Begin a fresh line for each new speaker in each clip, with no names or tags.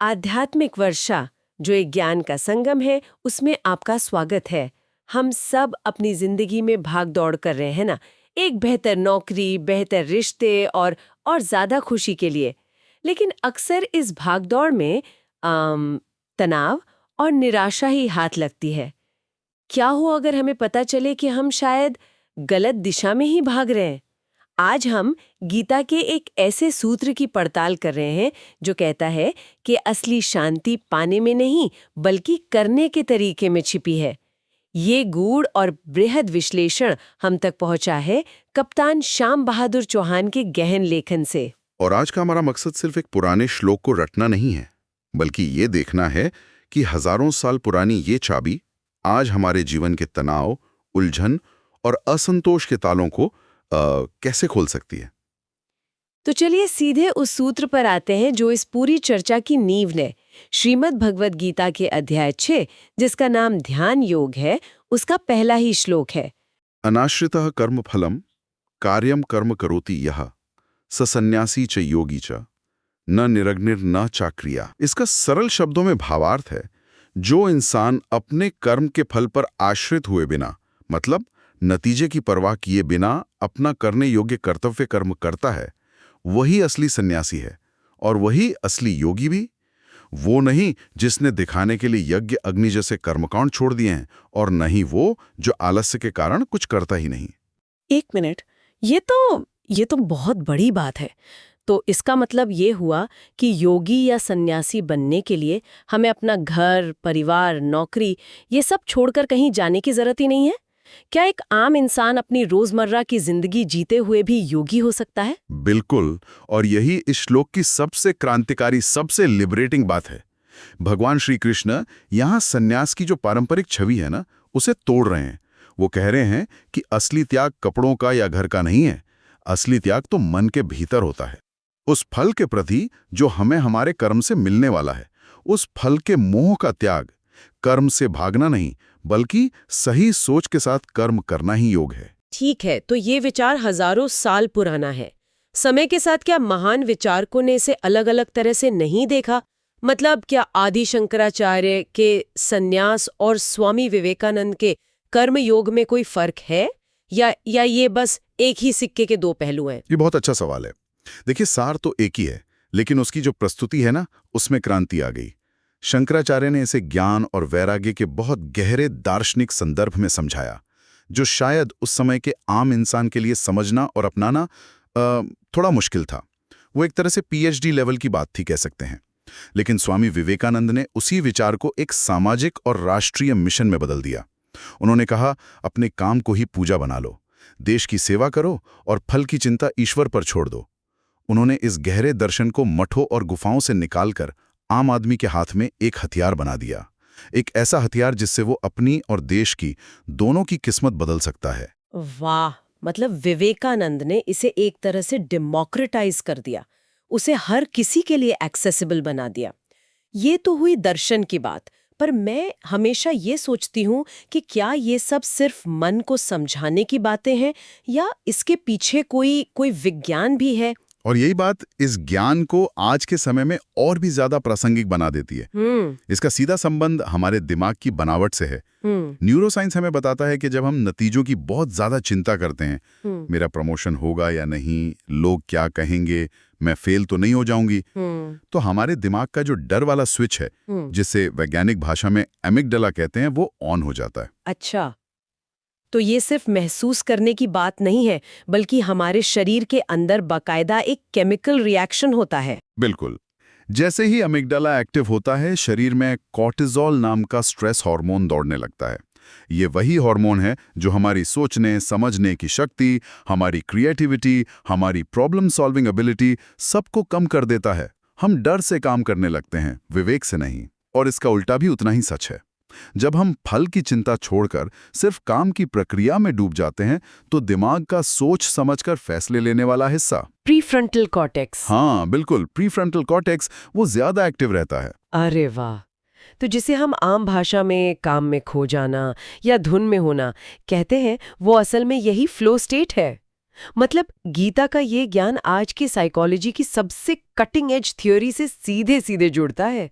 आध्यात्मिक वर्षा, जो एक ज्ञान का संगम है, उसमें आपका स्वागत है। हम सब अपनी जिंदगी में भाग दौड़ कर रहे हैं ना, एक बेहतर नौकरी, बेहतर रिश्ते और ज्यादा खुशी के लिए। लेकिन अक्सर इस भागदौड़ में तनाव और निराशा ही हाथ लगती है। क्या हो अगर हमें पता चले कि हम शायद गलत दिशा में ही भाग रहे हैं? आज हम गीता के एक ऐसे सूत्र की पड़ताल कर रहे हैं जो कहता है कि असली शांति पाने में नहीं बल्कि करने के तरीके में छिपी है। ये गूढ़ और बृहद विश्लेषण हम तक पहुंचा है कप्तान श्याम बहादुर चौहान के गहन लेखन से।
और आज का हमारा मकसद सिर्फ एक पुराने श्लोक को रटना नहीं है, बल्कि ये देखना है कि हजारों साल पुरानी ये चाबी आज हमारे जीवन के तनाव, उलझन और असंतोष के तालों को कैसे खोल सकती है।
तो चलिए सीधे उस सूत्र पर आते हैं जो इस पूरी चर्चा की नींव ने। श्रीमद् भगवद गीता के अध्याय 6, जिसका नाम ध्यान योग है, उसका पहला ही श्लोक है,
अनाश्रितः कर्म फलम कार्यम कर्म करोति यः स सन्यासी च योगी च न निरग्निर न चाक्रिया। इसका सरल शब्दों में भावार्थ है, जो इंसान अपने कर्म के फल पर आश्रित हुए बिना, मतलब नतीजे की परवाह किए बिना अपना करने योग्य कर्तव्य कर्म करता है, वही असली सन्यासी है। और वही असली योगी भी। वो नहीं जिसने दिखाने के लिए यज्ञ अग्नि जैसे कर्मकांड छोड़ दिए हैं, और नहीं वो जो आलस्य के कारण कुछ करता ही नहीं।
एक मिनट, ये तो बहुत बड़ी बात है। तो इसका मतलब ये हुआ कि योगी या सन्यासी बनने के लिए हमें अपना घर, परिवार, नौकरी, ये सब छोड़कर कहीं जाने की जरूरत ही नहीं है। क्या एक आम इंसान अपनी रोजमर्रा की जिंदगी जीते हुए भी योगी हो सकता है?
बिल्कुल, और यही इस श्लोक की सबसे क्रांतिकारी, सबसे लिबरेटिंग बात है। भगवान श्री कृष्ण यहाँ सन्यास की जो पारंपरिक छवि है ना, उसे तोड़ रहे हैं। वो कह रहे हैं कि असली त्याग कपड़ों का या घर का नहीं है, असली त्याग तो मन के भीतर होता है। उस फल के प्रति जो हमें हमारे कर्म से मिलने वाला है, उस फल के मोह का त्याग। कर्म से भागना नहीं, बल्कि सही सोच के साथ कर्म करना ही योग है।
ठीक है, तो ये विचार हजारों साल पुराना है। समय के साथ क्या महान विचारकों ने इसे अलग अलग तरह से नहीं देखा? मतलब क्या आदि शंकराचार्य के सन्यास और स्वामी विवेकानंद के कर्म योग में कोई फर्क है, या ये बस एक ही सिक्के के दो पहलू हैं?
ये बहुत अच्छा सवाल है। देखिए, सार तो एक ही है, लेकिन उसकी जो प्रस्तुति है ना, उसमें क्रांति आ गई। शंकराचार्य ने इसे ज्ञान और वैराग्य के बहुत गहरे दार्शनिक संदर्भ में समझाया, जो शायद उस समय के आम इंसान के लिए समझना और अपनाना थोड़ा मुश्किल था। वो एक तरह से पीएचडी लेवल की बात थी, कह सकते हैं। लेकिन स्वामी विवेकानंद ने उसी विचार को एक सामाजिक और राष्ट्रीय मिशन में बदल दिया। उन्होंने कहा, अपने काम को ही पूजा बना लो, देश की सेवा करो और फल की चिंता ईश्वर पर छोड़ दो। उन्होंने इस गहरे दर्शन को मठों और गुफाओं से निकालकर आम आदमी के हाथ में एक हथियार बना दिया। एक ऐसा हथियार जिससे वो अपनी और देश की दोनों की किस्मत बदल सकता है।
वाह, मतलब विवेकानंद ने इसे एक तरह से डेमोक्रेटाइज कर दिया, उसे हर किसी के लिए एक्सेसिबल बना दिया। ये तो हुई दर्शन की बात, पर मैं हमेशा ये सोचती हूँ कि क्या ये सब सिर्फ मन को समझाने की बातें हैं, या इसके पीछे कोई विज्ञान भी है?
और यही बात इस ज्ञान को आज के समय में और भी ज्यादा प्रासंगिक बना देती है। इसका सीधा संबंध हमारे दिमाग की बनावट से है। न्यूरोसाइंस हमें बताता है कि जब हम नतीजों की बहुत ज्यादा चिंता करते हैं, मेरा प्रमोशन होगा या नहीं, लोग क्या कहेंगे, मैं फेल तो नहीं हो जाऊंगी, तो हमारे दिमाग का जो डर वाला स्विच है, जिसे वैज्ञानिक भाषा में एमिगडाला कहते हैं, वो ऑन हो जाता है।
अच्छा, तो ये सिर्फ महसूस करने की बात नहीं है, बल्कि हमारे शरीर के अंदर बाकायदा एक केमिकल रिएक्शन होता है।
बिल्कुल। जैसे ही अमिगडाला एक्टिव होता है, शरीर में कॉर्टिसोल नाम का स्ट्रेस हार्मोन दौड़ने लगता है। ये वही हार्मोन है जो हमारी सोचने, समझने की शक्ति, हमारी क्रिएटिविटी, हमारी प्रॉब्लम सॉल्विंग एबिलिटी, सबको कम कर देता है। हम डर से काम करने लगते हैं, विवेक से नहीं। और इसका उल्टा भी उतना ही सच है। जब हम फल की चिंता छोड़कर सिर्फ काम की प्रक्रिया में डूब जाते हैं, तो दिमाग का सोच समझकर फैसले लेने वाला हिस्सा,
प्रीफ्रंटल कॉर्टेक्स,
हाँ बिल्कुल, प्रीफ्रंटल कॉर्टेक्स, वो ज्यादा एक्टिव रहता है।
अरे वाह! तो जिसे हम आम भाषा में काम में खो जाना या धुन में होना कहते हैं, वो असल में यही फ्लो स्टेट है। मतलब गीता का ये ज्ञान आज की साइकोलॉजी की सबसे कटिंग एज थ्योरी से सीधे सीधे जुड़ता है।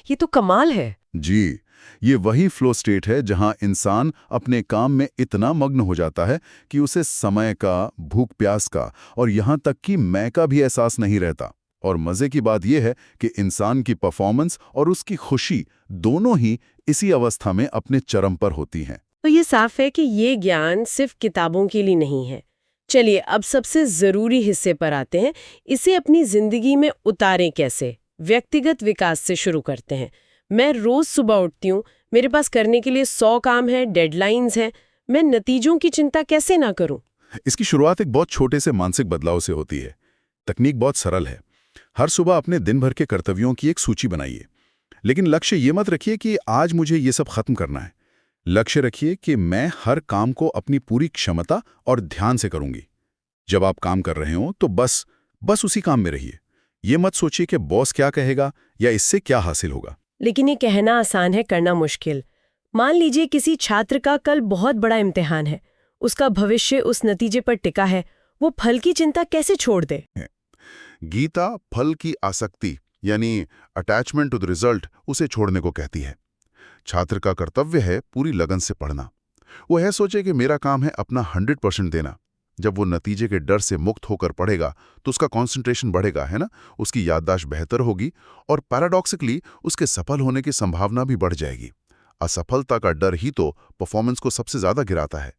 ये तो कमाल है।
जी, ये वही फ्लो स्टेट है जहां इंसान अपने काम में इतना मग्न हो जाता है कि उसे समय का, भूख प्यास का और यहां तक कि मैं का भी एहसास नहीं रहता। और मजे की बात यह है कि इंसान की परफॉर्मेंस और उसकी खुशी दोनों ही इसी अवस्था में अपने चरम पर होती हैं।
तो ये साफ है कि ये ज्ञान सिर्फ किताबों के लिए नहीं है। चलिए अब सबसे जरूरी हिस्से पर आते हैं। इसे अपनी जिंदगी में उतारें कैसे? व्यक्तिगत विकास से शुरू करते हैं। मैं रोज सुबह उठती हूँ, मेरे पास करने के लिए 100 काम है, डेडलाइंस हैं, मैं नतीजों की चिंता कैसे ना करूं?
इसकी शुरुआत एक बहुत छोटे से मानसिक बदलाव से होती है। तकनीक बहुत सरल है। हर सुबह अपने दिन भर के कर्तव्यों की एक सूची बनाइए, लेकिन लक्ष्य ये मत रखिए कि आज मुझे ये सब खत्म करना है। लक्ष्य रखिए कि मैं हर काम को अपनी पूरी क्षमता और ध्यान से करूंगी। जब आप काम कर रहे हो तो बस उसी काम में रहिए। ये मत सोचिए कि बॉस क्या कहेगा या इससे क्या हासिल होगा।
लेकिन ये कहना आसान है, करना मुश्किल। मान लीजिए किसी छात्र का कल बहुत बड़ा इम्तिहान है, उसका भविष्य उस नतीजे पर टिका है, वो फल की चिंता कैसे छोड़ दे?
गीता फल की आसक्ति यानी अटैचमेंट टू द रिजल्ट उसे छोड़ने को कहती है। छात्र का कर्तव्य है पूरी लगन से पढ़ना। वो यह सोचे कि मेरा काम है अपना 100% देना। जब वो नतीजे के डर से मुक्त होकर पढ़ेगा तो उसका कंसंट्रेशन बढ़ेगा, है ना, उसकी याददाश्त बेहतर होगी और पैराडॉक्सिकली उसके सफल होने की संभावना भी बढ़ जाएगी। असफलता का डर ही तो परफॉर्मेंस को सबसे ज्यादा गिराता है।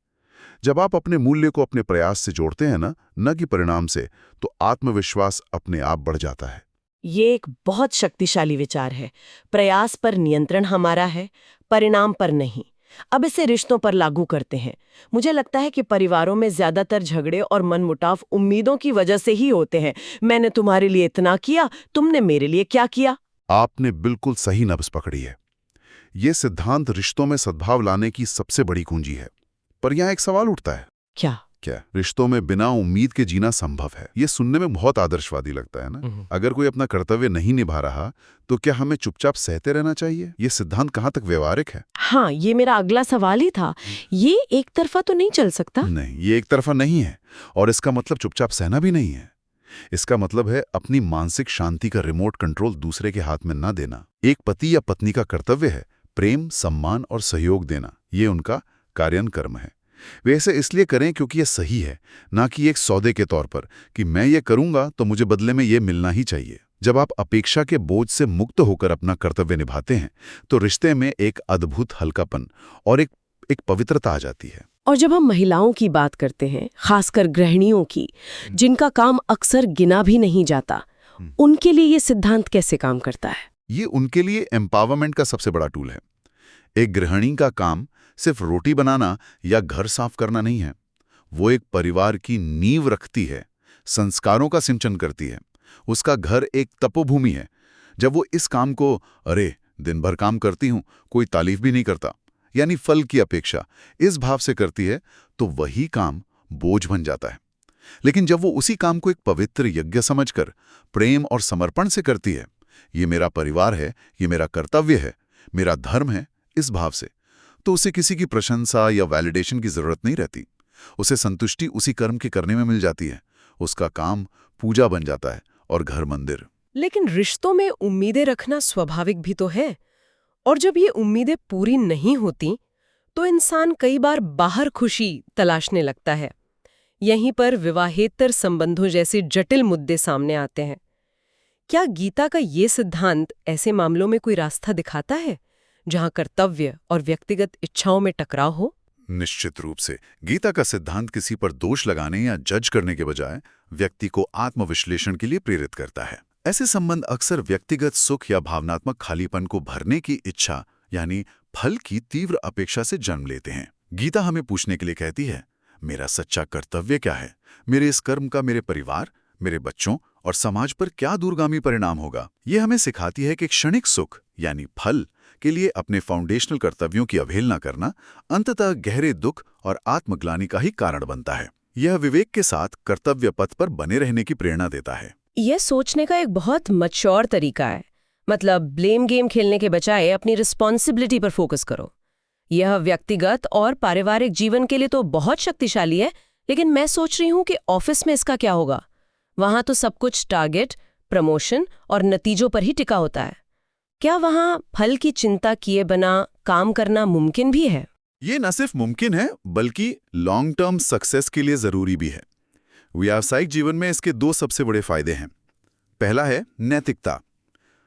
जब आप अपने मूल्य को अपने प्रयास से जोड़ते हैं ना, न कि परिणाम से, तो आत्मविश्वास अपने आप बढ़ जाता है।
ये एक बहुत शक्तिशाली विचार है। प्रयास पर नियंत्रण हमारा है, परिणाम पर नहीं। अब इसे रिश्तों पर लागू करते हैं। मुझे लगता है कि परिवारों में ज्यादातर झगड़े और मनमुटाव उम्मीदों की वजह से ही होते हैं। मैंने तुम्हारे लिए इतना किया, तुमने मेरे लिए क्या किया?
आपने बिल्कुल सही नब्ज पकड़ी है। ये सिद्धांत रिश्तों में सद्भाव लाने की सबसे बड़ी कुंजी है। पर यहाँ एक सवाल उठता है, क्या रिश्तों में बिना उम्मीद के जीना संभव है? ये सुनने में बहुत आदर्शवादी लगता है ना। अगर कोई अपना कर्तव्य नहीं निभा रहा तो क्या हमें चुपचाप सहते रहना चाहिए? ये सिद्धांत कहाँ तक व्यवहारिक है?
हाँ, ये मेरा अगला सवाल ही था। ये एक तरफा तो नहीं चल सकता?
नहीं, ये एक तरफा नहीं है। और इसका मतलब चुपचाप सहना भी नहीं है। इसका मतलब है अपनी मानसिक शांति का रिमोट कंट्रोल दूसरे के हाथ में न देना। एक पति या पत्नी का कर्तव्य है प्रेम, सम्मान और सहयोग देना। ये उनका कार्यान्वयन कर्म है। वे ऐसे इसलिए करें क्योंकि ये सही है, ना कि एक सौदे के तौर पर कि मैं ये करूंगा तो मुझे बदले में ये मिलना ही चाहिए। जब आप अपेक्षा के बोझ से मुक्त होकर अपना कर्तव्य निभाते हैं तो रिश्ते में एक अद्भुत हल्कापन और एक पवित्रता आ जाती है।
और जब हम महिलाओं की बात करते हैं, खासकर गृहिणियों की, जिनका काम अक्सर गिना भी नहीं जाता, उनके लिए ये सिद्धांत कैसे काम करता है?
ये उनके लिए एम्पावरमेंट का सबसे बड़ा टूल है। एक गृहिणी का काम सिर्फ रोटी बनाना या घर साफ करना नहीं है। वो एक परिवार की नींव रखती है, संस्कारों का सिंचन करती है। उसका घर एक तपोभूमि है। जब वो इस काम को अरे दिन भर काम करती हूं, कोई तारीफ भी नहीं करता, यानी फल की अपेक्षा, इस भाव से करती है तो वही काम बोझ बन जाता है। लेकिन जब वो उसी काम को एक पवित्र यज्ञ समझकर प्रेम और समर्पण से करती है, ये मेरा परिवार है, ये मेरा कर्तव्य है, मेरा धर्म है, इस भाव से, तो उसे किसी की प्रशंसा या वैलिडेशन की जरूरत नहीं रहती। उसे संतुष्टि उसी कर्म के करने में मिल जाती है। उसका काम पूजा बन जाता है और घर मंदिर।
लेकिन रिश्तों में उम्मीदें रखना स्वाभाविक भी तो है। और जब ये उम्मीदें पूरी नहीं होती तो इंसान कई बार बाहर खुशी तलाशने लगता है। यहीं पर विवाहेतर संबंधों जैसे जटिल मुद्दे सामने आते हैं। क्या गीता का ये सिद्धांत ऐसे मामलों में कोई रास्ता दिखाता है जहां कर्तव्य और व्यक्तिगत इच्छाओं में टकराव हो?
निश्चित रूप से गीता का सिद्धांत किसी पर दोष लगाने या जज करने के बजाय व्यक्ति को आत्मविश्लेषण के लिए प्रेरित करता है। ऐसे संबंध अक्सर व्यक्तिगत सुख या भावनात्मक खालीपन को भरने की इच्छा यानी फल की तीव्र अपेक्षा से जन्म लेते हैं। गीता हमें पूछने के लिए कहती है, मेरा सच्चा कर्तव्य क्या है? मेरे इस कर्म का मेरे परिवार, मेरे बच्चों और समाज पर क्या दूरगामी परिणाम होगा? ये हमें सिखाती है कि क्षणिक सुख यानी फल के लिए अपने फाउंडेशनल कर्तव्यों की अवहेलना करना अंततः गहरे दुख और आत्मग्लानि का ही कारण बनता है। यह विवेक के साथ कर्तव्य पथ पर बने रहने की प्रेरणा देता है।
यह सोचने का एक बहुत मैच्योर तरीका है। मतलब ब्लेम गेम खेलने के बजाय अपनी रिस्पॉन्सिबिलिटी पर फोकस करो। यह व्यक्तिगत और पारिवारिक जीवन के लिए तो बहुत शक्तिशाली है, लेकिन मैं सोच रही हूँ कि ऑफिस में इसका क्या होगा। वहां तो सब कुछ टारगेट, प्रमोशन और नतीजों पर ही टिका होता है। क्या वहां फल की चिंता किए बिना काम करना मुमकिन भी है?
ये न सिर्फ मुमकिन है बल्कि लॉन्ग टर्म सक्सेस के लिए जरूरी भी है। व्यावसायिक जीवन में इसके दो सबसे बड़े फायदे हैं। पहला है नैतिकता।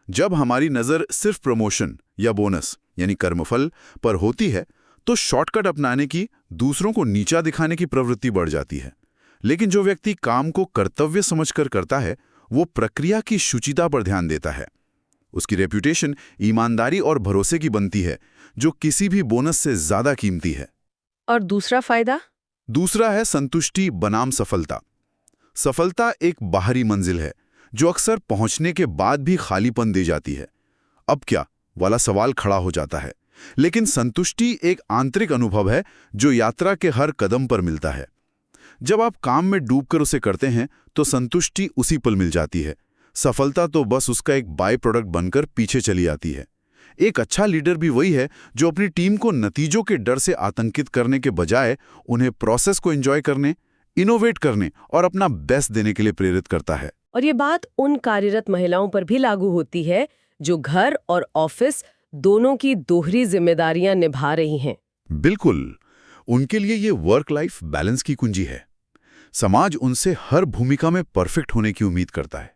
जब हमारी नज़र सिर्फ प्रमोशन या बोनस यानी कर्मफल पर होती है तो शॉर्टकट अपनाने की, दूसरों को नीचा दिखाने की प्रवृत्ति बढ़ जाती है। लेकिन जो व्यक्ति काम को कर्तव्य समझकर करता है वो प्रक्रिया की शुचिता पर ध्यान देता है। उसकी रेप्यूटेशन ईमानदारी और भरोसे की बनती है, जो किसी भी बोनस से ज्यादा कीमती है।
और दूसरा फायदा?
दूसरा है संतुष्टि बनाम सफलता। सफलता एक बाहरी मंजिल है जो अक्सर पहुंचने के बाद भी खालीपन दे जाती है। अब क्या वाला सवाल खड़ा हो जाता है। लेकिन संतुष्टि एक आंतरिक अनुभव है जो यात्रा के हर कदम पर मिलता है। जब आप काम में डूबकर उसे करते हैं तो संतुष्टि उसी पल मिल जाती है। सफलता तो बस उसका एक बाय प्रोडक्ट बनकर पीछे चली आती है। एक अच्छा लीडर भी वही है जो अपनी टीम को नतीजों के डर से आतंकित करने के बजाय उन्हें प्रोसेस को एंजॉय करने, इनोवेट करने और अपना बेस्ट देने के लिए प्रेरित करता है।
और ये बात उन कार्यरत महिलाओं पर भी लागू होती है जो घर और ऑफिस दोनों की दोहरी जिम्मेदारियां निभा रही हैं।
बिल्कुल, उनके लिए ये वर्क लाइफ बैलेंस की कुंजी है। समाज उनसे हर भूमिका में परफेक्ट होने की उम्मीद करता है।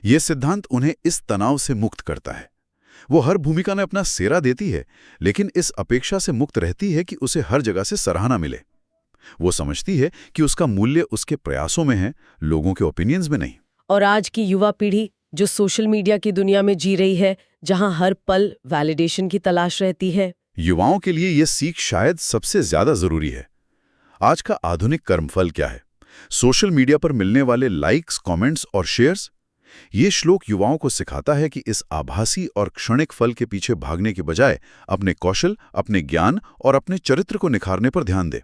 यह सिद्धांत उन्हें इस तनाव से मुक्त करता है। वो हर भूमिका में अपना सेरा देती है, लेकिन इस अपेक्षा से मुक्त रहती है कि उसे हर जगह से सराहना मिले। वो समझती है कि उसका मूल्य उसके प्रयासों में है, लोगों के ओपिनियंस में नहीं।
और आज की युवा पीढ़ी जो सोशल मीडिया की दुनिया में जी रही है, जहां हर पल वैलिडेशन की तलाश रहती है,
युवाओं के लिए यह सीख शायद सबसे ज्यादा जरूरी है। आज का आधुनिक कर्मफल क्या है? सोशल मीडिया पर मिलने वाले लाइक्स, कमेंट्स और शेयर्स। ये श्लोक युवाओं को सिखाता है कि इस आभासी और क्षणिक फल के पीछे भागने के बजाय अपने कौशल, अपने ज्ञान और अपने चरित्र को निखारने पर ध्यान दें।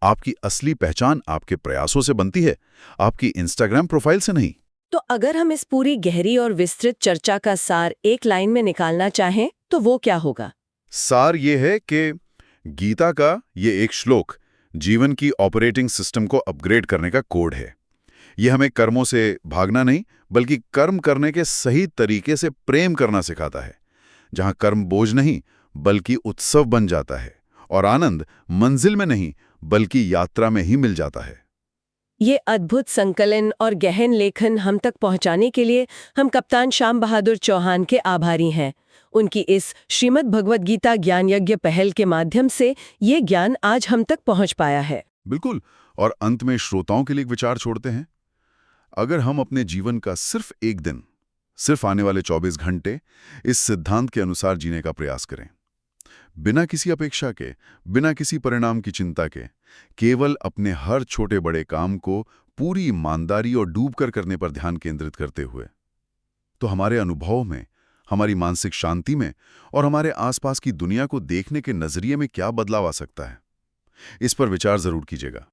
आपकी असली पहचान आपके प्रयासों से बनती है, आपकी इंस्टाग्राम प्रोफाइल से नहीं।
तो अगर हम इस पूरी गहरी और विस्तृत चर्चा का सार एक लाइन में निकालना चाहें तो वो क्या होगा?
सार ये है कि गीता का ये एक श्लोक जीवन की ऑपरेटिंग सिस्टम को अपग्रेड करने का कोड है। यह हमें कर्मों से भागना नहीं, बल्कि कर्म करने के सही तरीके से प्रेम करना सिखाता है, जहां कर्म बोझ नहीं बल्कि उत्सव बन जाता है और आनंद मंजिल में नहीं बल्कि यात्रा में ही मिल जाता है।
ये अद्भुत संकलन और गहन लेखन हम तक पहुंचाने के लिए हम कप्तान श्याम बहादुर चौहान के आभारी हैं। उनकी इस श्रीमद् भगवद गीता ज्ञान यज्ञ पहल के माध्यम से ये ज्ञान आज हम तक पहुंच पाया है।
बिल्कुल। और अंत में श्रोताओं के लिए एक विचार छोड़ते हैं। अगर हम अपने जीवन का सिर्फ एक दिन, सिर्फ आने वाले 24 घंटे इस सिद्धांत के अनुसार जीने का प्रयास करें, बिना किसी अपेक्षा के, बिना किसी परिणाम की चिंता के, केवल अपने हर छोटे बड़े काम को पूरी ईमानदारी और डूबकर करने पर ध्यान केंद्रित करते हुए, तो हमारे अनुभवों में, हमारी मानसिक शांति में और हमारे आसपास की दुनिया को देखने के नजरिए में क्या बदलाव आ सकता है, इस पर विचार जरूर कीजिएगा।